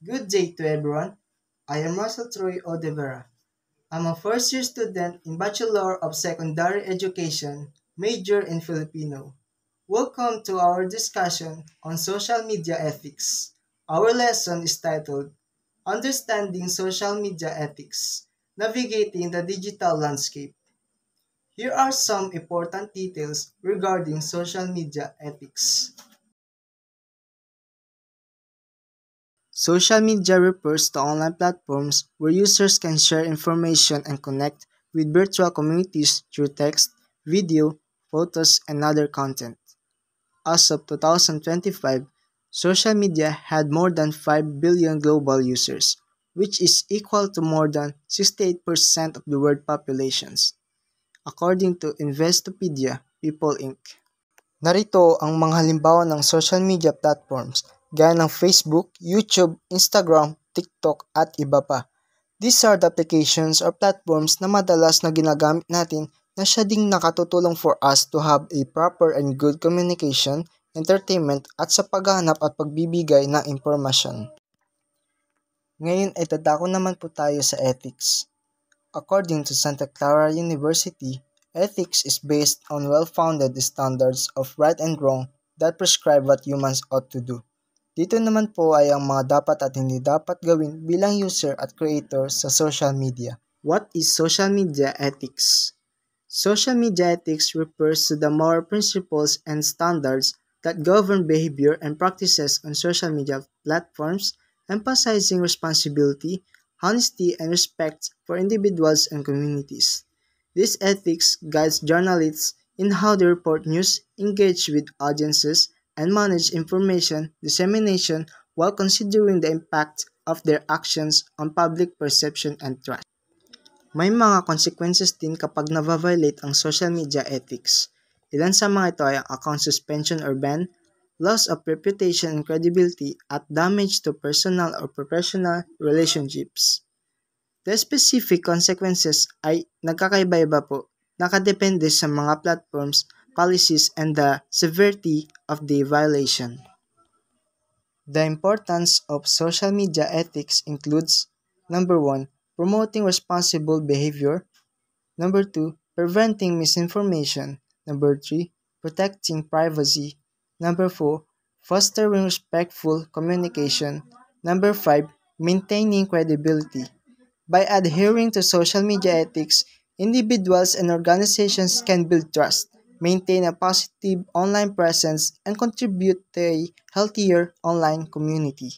Good day to everyone. I am Russell Troy Odevera. I'm a first year student in Bachelor of Secondary Education, major in Filipino. Welcome to our discussion on social media ethics. Our lesson is titled Understanding Social Media Ethics, Navigating the Digital Landscape. Here are some important details regarding social media ethics. Social media refers to online platforms where users can share information and connect with virtual communities through text, video, photos, and other content. As of 2025, social media had more than 5 billion global users, which is equal to more than 68% of the world populations, according to Investopedia People Inc. Narito ang mga halimbawa ng social media platforms gaya ng Facebook, YouTube, Instagram, TikTok at iba pa. These are the applications or platforms na madalas na ginagamit natin na siya ding nakatutulong for us to have a proper and good communication, entertainment at sa paghahanap at pagbibigay ng impormasyon. Ngayon ay dadako naman po tayo sa ethics. According to Santa Clara University, ethics is based on well-founded standards of right and wrong that prescribe what humans ought to do. Dito naman po ay ang mga dapat at hindi dapat gawin bilang user at creator sa social media. What is social media ethics? Social media ethics refers to the moral principles and standards that govern behavior and practices on social media platforms, emphasizing responsibility, honesty, and respect for individuals and communities. This ethics guides journalists in how they report news, engage with audiences, and manage information dissemination while considering the impact of their actions on public perception and trust. May mga consequences din kapag na-violate ang social media ethics. Ilan sa mga ito ay ang account suspension or ban, loss of reputation and credibility, at damage to personal or professional relationships. The specific consequences ay nagkakaiba-iba po, nakadepende sa mga platforms, policies, and the severity of the violation. The importance of social media ethics includes: number 1, promoting responsible behavior; number 2, preventing misinformation; number 3, protecting privacy; number 4, fostering respectful communication; number 5, maintaining credibility. By adhering to social media ethics, individuals and organizations can build trust, maintain a positive online presence, and contribute to a healthier online community.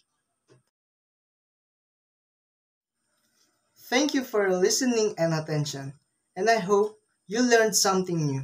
Thank you for listening and attention, and I hope you learned something new.